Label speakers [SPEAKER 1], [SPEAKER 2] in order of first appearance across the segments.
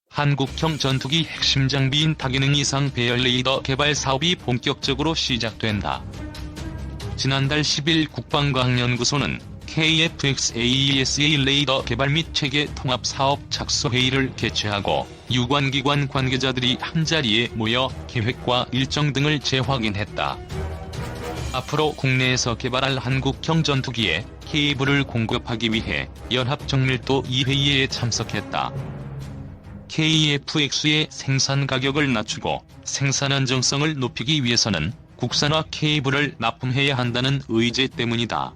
[SPEAKER 1] 한국형 전투기 핵심 장비인 다기능 이상 배열 레이더 개발 사업이 본격적으로 시작된다. 지난달 10일 국방과학연구소는 KF-XAESA 레이더 개발 및 체계 통합 사업 착수 회의를 개최하고 유관기관 관계자들이 한자리에 모여 계획과 일정 등을 재확인했다. 앞으로 국내에서 개발할 한국형 전투기에 케이블을 공급하기 위해 연합정밀도 이 회의에 참석했다. KF-X의 생산 가격을 낮추고 생산 안정성을 높이기 위해서는 국산화 케이블을 납품해야 한다는 의제 때문이다.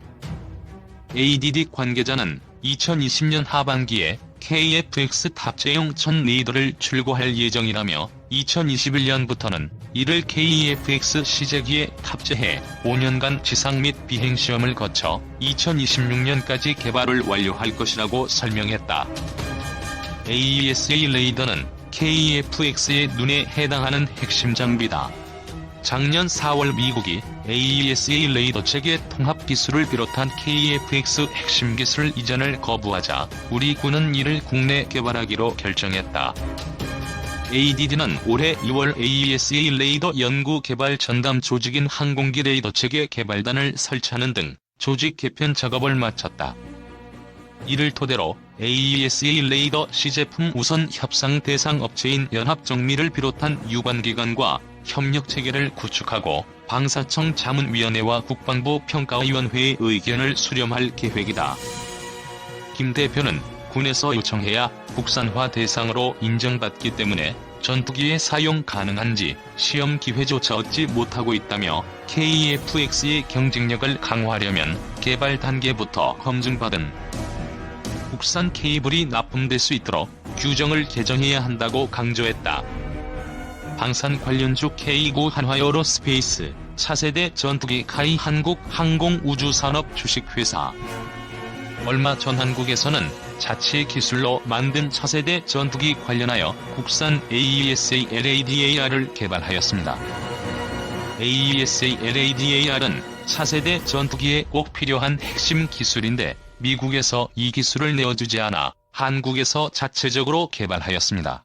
[SPEAKER 1] ADD 관계자는 2020년 하반기에 KF-X 탑재용 천 레이더를 출고할 예정이라며 2021년부터는 이를 KF-X 시제기에 탑재해 5년간 지상 및 비행 시험을 거쳐 2026년까지 개발을 완료할 것이라고 설명했다. AESA 레이더는 KF-X의 눈에 해당하는 핵심 장비다. 작년 4월 미국이 AESA 레이더 체계 통합 기술을 비롯한 KF-X 핵심 기술 이전을 거부하자 우리 군은 이를 국내 개발하기로 결정했다. ADD는 올해 6월 AESA 레이더 연구 개발 전담 조직인 항공기 레이더 체계 개발단을 설치하는 등 조직 개편 작업을 마쳤다. 이를 토대로 AESA 레이더 시제품 우선 협상 대상 업체인 연합정밀을 비롯한 유관기관과 협력체계를 구축하고 방사청 자문위원회와 국방부 평가위원회의 의견을 수렴할 계획이다. 김 대표는 군에서 요청해야 국산화 대상으로 인정받기 때문에 전투기에 사용 가능한지 시험 기회조차 얻지 못하고 있다며 KF-X의 경쟁력을 강화하려면 개발 단계부터 검증받은 국산 케이블이 납품될 수 있도록 규정을 개정해야 한다고 강조했다. 방산 관련주 K9 한화에어로스페이스 차세대 전투기 카이 한국항공우주산업 주식회사. 얼마 전 한국에서는 자체 기술로 만든 차세대 전투기 관련하여 국산 AESA LADAR을 개발하였습니다. AESA LADAR은 차세대 전투기에 꼭 필요한 핵심 기술인데 미국에서 이 기술을 내어주지 않아 한국에서 자체적으로 개발하였습니다.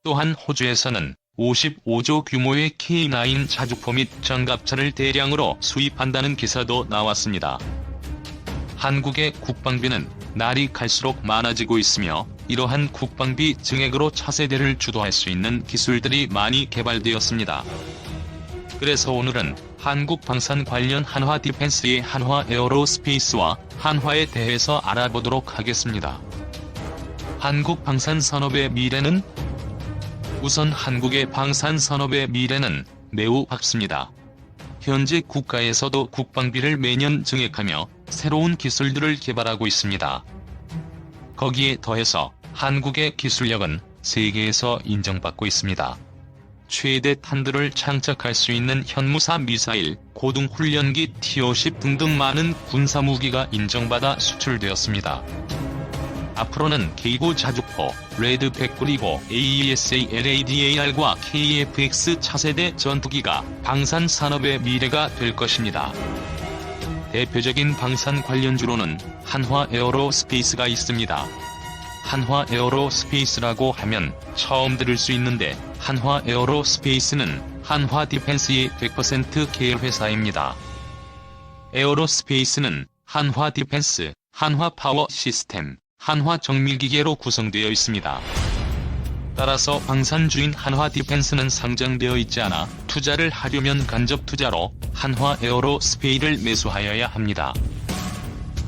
[SPEAKER 1] 또한 호주에서는 55조 규모의 K9 자주포 및 전갑차를 대량으로 수입한다는 기사도 나왔습니다. 한국의 국방비는 날이 갈수록 많아지고 있으며 이러한 국방비 증액으로 차세대를 주도할 수 있는 기술들이 많이 개발되었습니다. 그래서 오늘은 한국 방산 관련 한화 디펜스의 한화 에어로스페이스와 한화에 대해서 알아보도록 하겠습니다. 한국 방산 산업의 미래는? 우선 한국의 방산 산업의 미래는 매우 밝습니다. 현재 국가에서도 국방비를 매년 증액하며 새로운 기술들을 개발하고 있습니다. 거기에 더해서 한국의 기술력은 세계에서 인정받고 있습니다. 최대 탄두를 장착할 수 있는 현무사 미사일, 고등훈련기 T-50 등등 많은 군사무기가 인정받아 수출되었습니다. 앞으로는 K9 자주포, 레드100 그리고 AESA LADAR과 KF-X 차세대 전투기가 방산 산업의 미래가 될 것입니다. 대표적인 방산 관련주로는 한화 에어로스페이스가 있습니다. 한화 에어로스페이스라고 하면 처음 들을 수 있는데 한화 에어로스페이스는 한화 디펜스의 100% 계열 회사입니다. 에어로스페이스는 한화 디펜스, 한화 파워 시스템, 한화 정밀기계로 구성되어 있습니다. 따라서 방산주인 한화 디펜스는 상장되어 있지 않아 투자를 하려면 간접 투자로 한화 에어로스페이스를 매수하여야 합니다.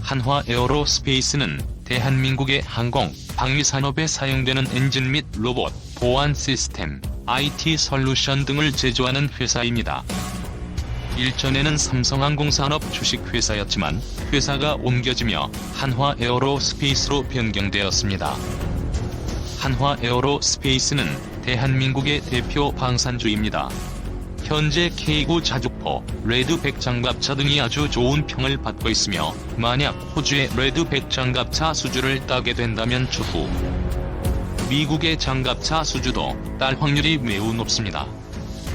[SPEAKER 1] 한화 에어로스페이스는 대한민국의 항공, 방위산업에 사용되는 엔진 및 로봇, 보안 시스템, IT 솔루션 등을 제조하는 회사입니다. 일전에는 삼성항공산업 주식회사였지만 회사가 옮겨지며 한화 에어로스페이스로 변경되었습니다. 한화 에어로스페이스는 대한민국의 대표 방산주입니다. 현재 K9 자주포, 레드100 장갑차 등이 아주 좋은 평을 받고 있으며 만약 호주의 레드100 장갑차 수주를 따게 된다면 추후 미국의 장갑차 수주도 딸 확률이 매우 높습니다.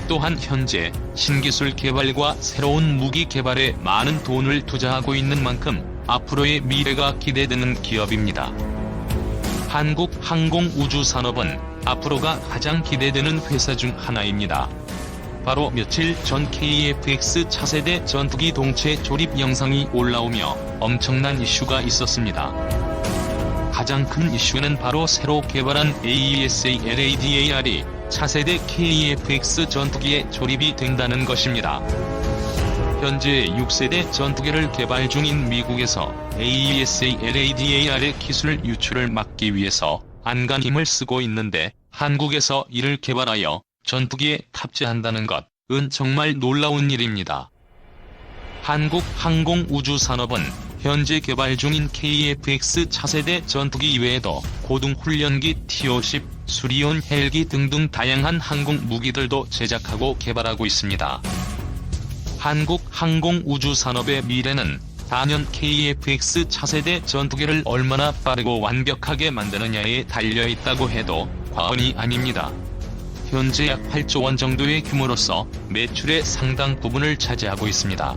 [SPEAKER 1] 또한 현재 신기술 개발과 새로운 무기 개발에 많은 돈을 투자하고 있는 만큼 앞으로의 미래가 기대되는 기업입니다. 한국항공우주산업은 앞으로가 가장 기대되는 회사 중 하나입니다. 바로 며칠 전 KF-X 차세대 전투기 동체 조립 영상이 올라오며 엄청난 이슈가 있었습니다. 가장 큰 이슈는 바로 새로 개발한 AESA-LADAR이 차세대 KF-X 전투기에 조립이 된다는 것입니다. 현재 6세대 전투기를 개발 중인 미국에서 AESA-LADAR의 기술 유출을 막기 위해서 안간힘을 쓰고 있는데 한국에서 이를 개발하여 전투기에 탑재한다는 것은 정말 놀라운 일입니다. 한국항공우주산업은 현재 개발 중인 KF-X 차세대 전투기 이외에도 고등훈련기 T-50, 수리온 헬기 등등 다양한 항공 무기들도 제작하고 개발하고 있습니다. 한국항공우주산업의 미래는 단연 KF-X 차세대 전투기를 얼마나 빠르고 완벽하게 만드느냐에 달려있다고 해도 과언이 아닙니다. 현재 약 8조 원 정도의 규모로서 매출의 상당 부분을 차지하고 있습니다.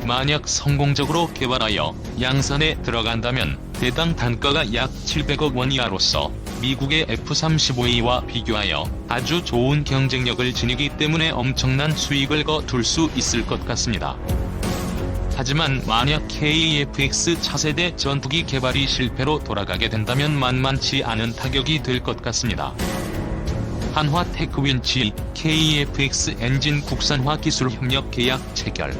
[SPEAKER 1] 만약 성공적으로 개발하여 양산에 들어간다면 대당 단가가 약 700억 원 이하로서 미국의 F-35A와 비교하여 아주 좋은 경쟁력을 지니기 때문에 엄청난 수익을 거둘 수 있을 것 같습니다. 하지만 만약 KF-X 차세대 전투기 개발이 실패로 돌아가게 된다면 만만치 않은 타격이 될 것 같습니다. 한화 테크윈치 KF-X 엔진 국산화 기술 협력 계약 체결.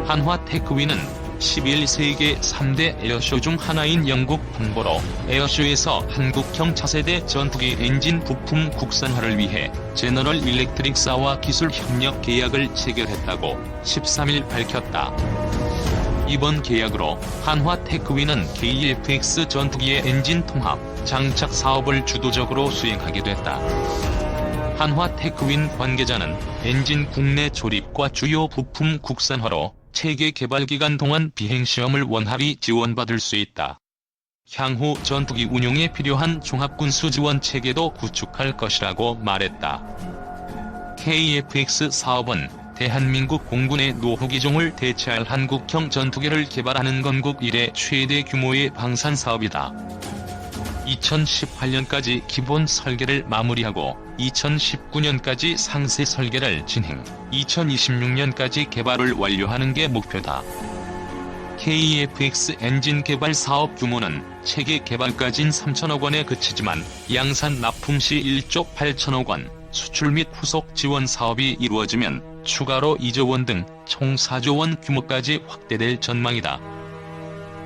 [SPEAKER 1] 한화 테크윈은 12일 세계 3대 에어쇼 중 하나인 영국 펑보로 에어쇼에서 한국형 차세대 전투기 엔진 부품 국산화를 위해 제너럴 일렉트릭사와 기술 협력 계약을 체결했다고 13일 밝혔다. 이번 계약으로 한화 테크윈은 KF-X 전투기의 엔진 통합, 장착 사업을 주도적으로 수행하게 됐다. 한화 테크윈 관계자는 엔진 국내 조립과 주요 부품 국산화로 체계 개발 기간 동안 비행시험을 원활히 지원받을 수 있다. 향후 전투기 운용에 필요한 종합군수 지원 체계도 구축할 것이라고 말했다. KF-X 사업은 대한민국 공군의 노후 기종을 대체할 한국형 전투기를 개발하는 건국 이래 최대 규모의 방산 사업이다. 2018년까지 기본 설계를 마무리하고 2019년까지 상세 설계를 진행, 2026년까지 개발을 완료하는 게 목표다. KF-X 엔진 개발 사업 규모는 체계 개발까진 3천억 원에 그치지만 양산 납품 시 1조 8천억 원, 수출 및 후속 지원 사업이 이루어지면 추가로 2조 원 등 총 4조 원 규모까지 확대될 전망이다.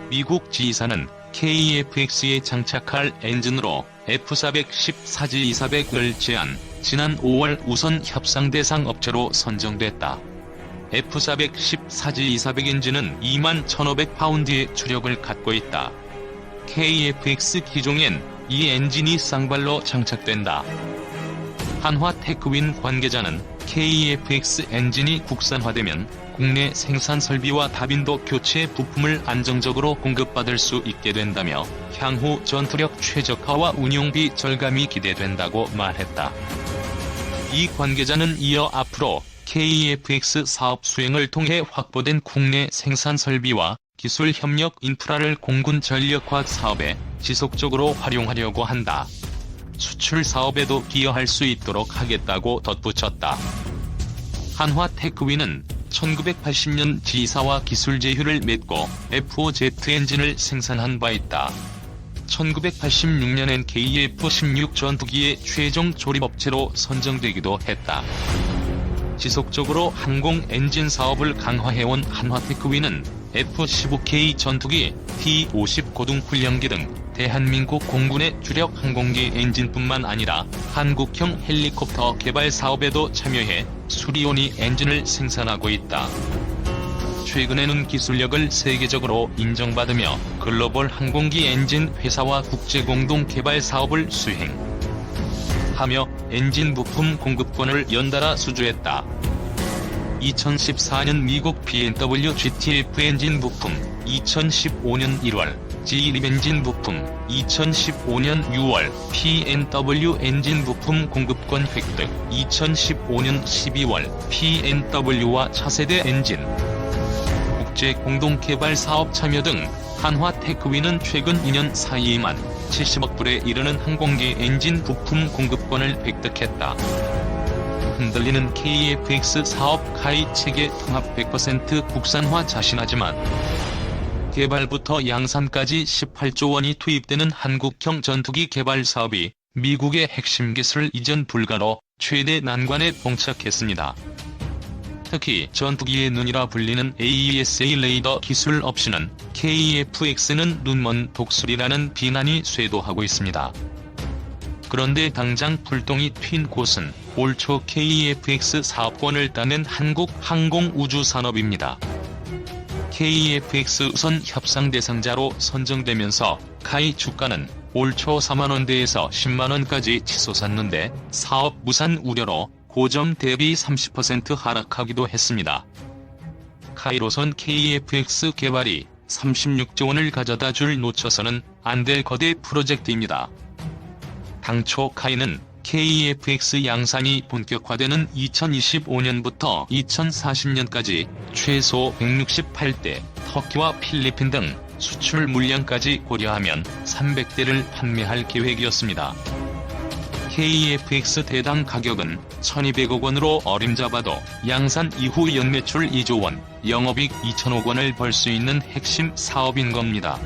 [SPEAKER 1] 미국 지휘사는 KF-X에 장착할 엔진으로 F-410-4G-200을 제안, 지난 5월 우선 협상 대상 업체로 선정됐다. F-410-4G-200 엔진은 21,500파운드의 추력을 갖고 있다. KF-X 기종엔 이 엔진이 쌍발로 장착된다. 한화 테크윈 관계자는 KF-X 엔진이 국산화되면 국내 생산 설비와 다빈도 교체 부품을 안정적으로 공급받을 수 있게 된다며 향후 전투력 최적화와 운용비 절감이 기대된다고 말했다. 이 관계자는 이어 앞으로 KF-X 사업 수행을 통해 확보된 국내 생산 설비와 기술 협력 인프라를 공군 전력화학 사업에 지속적으로 활용하려고 한다. 수출 사업에도 기여할 수 있도록 하겠다고 덧붙였다. 한화 테크윈은 1980년 지휘사와 기술 제휴를 맺고 F-5Z 엔진을 생산한 바 있다. 1986년엔 KF-16 전투기의 최종 조립업체로 선정되기도 했다. 지속적으로 항공 엔진 사업을 강화해온 한화테크윈은 F-15K 전투기, T-50 고등훈련기 등 대한민국 공군의 주력 항공기 엔진뿐만 아니라 한국형 헬리콥터 개발 사업에도 참여해 수리온이 엔진을 생산하고 있다. 최근에는 기술력을 세계적으로 인정받으며 글로벌 항공기 엔진 회사와 국제 공동 개발 사업을 수행하며 엔진 부품 공급권을 연달아 수주했다. 2014년 미국 BMW GTF 엔진 부품, 2015년 1월 G-LEAP 엔진 부품, 2015년 6월 PNW 엔진 부품 공급권 획득, 2015년 12월 PNW와 차세대 엔진 국제 공동 개발 사업 참여 등 한화 테크윈은 최근 2년 사이에만 170억 불에 이르는 항공기 엔진 부품 공급권을 획득했다. 흔들리는 KF-X 사업 카이 체계 통합 100% 국산화 자신하지만 개발부터 양산까지 18조 원이 투입되는 한국형 전투기 개발 사업이 미국의 핵심 기술 이전 불가로 최대 난관에 봉착했습니다. 특히 전투기의 눈이라 불리는 AESA 레이더 기술 없이는 KF-X는 눈먼 독수리라는 비난이 쇄도하고 있습니다. 그런데 당장 불똥이 튄 곳은 올 초 KF-X 사업권을 따낸 한국항공우주산업입니다. KF-X 우선 협상 대상자로 선정되면서 카이 주가는 올 초 4만원대에서 10만원까지 치솟았는데 사업 무산 우려로 고점 대비 30% 하락하기도 했습니다. 카이로선 KF-X 개발이 36조 원을 가져다 줄 놓쳐서는 안 될 거대 프로젝트입니다. 당초 카이는 KF-X 양산이 본격화되는 2025년부터 2040년까지 최소 168대, 터키와 필리핀 등 수출 물량까지 고려하면 300대를 판매할 계획이었습니다. KF-X 대당 가격은 1200억 원으로 어림잡아도 양산 이후 연매출 2조 원, 영업이익 2천억 원을 벌 수 있는 핵심 사업인 겁니다.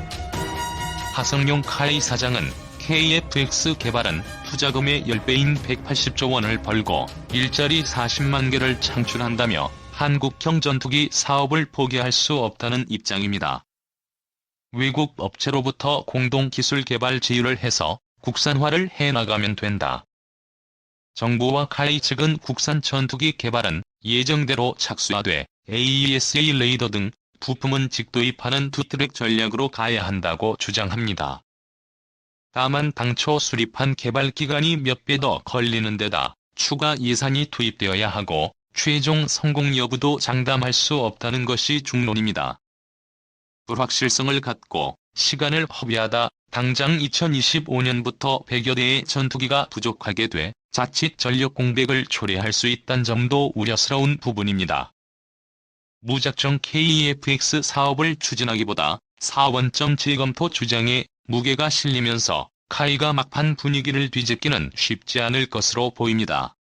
[SPEAKER 1] 하성룡 카이 사장은 KF-X 개발은 투자금의 10배인 180조 원을 벌고 일자리 40만 개를 창출한다며 한국형 전투기 사업을 포기할 수 없다는 입장입니다. 외국 업체로부터 공동 기술 개발 제휴를 해서 국산화를 해나가면 된다. 정부와 카이 측은 국산 전투기 개발은 예정대로 착수하되 AESA 레이더 등 부품은 직도입하는 투트랙 전략으로 가야 한다고 주장합니다. 다만 당초 수립한 개발 기간이 몇 배 더 걸리는 데다 추가 예산이 투입되어야 하고 최종 성공 여부도 장담할 수 없다는 것이 중론입니다. 불확실성을 갖고 시간을 허비하다 당장 2025년부터 100여 대의 전투기가 부족하게 돼 자칫 전력 공백을 초래할 수 있다는 점도 우려스러운 부분입니다. 무작정 KF-X 사업을 추진하기보다 사원점 재검토 주장에 무게가 실리면서 카이가 막판 분위기를 뒤집기는 쉽지 않을 것으로 보입니다.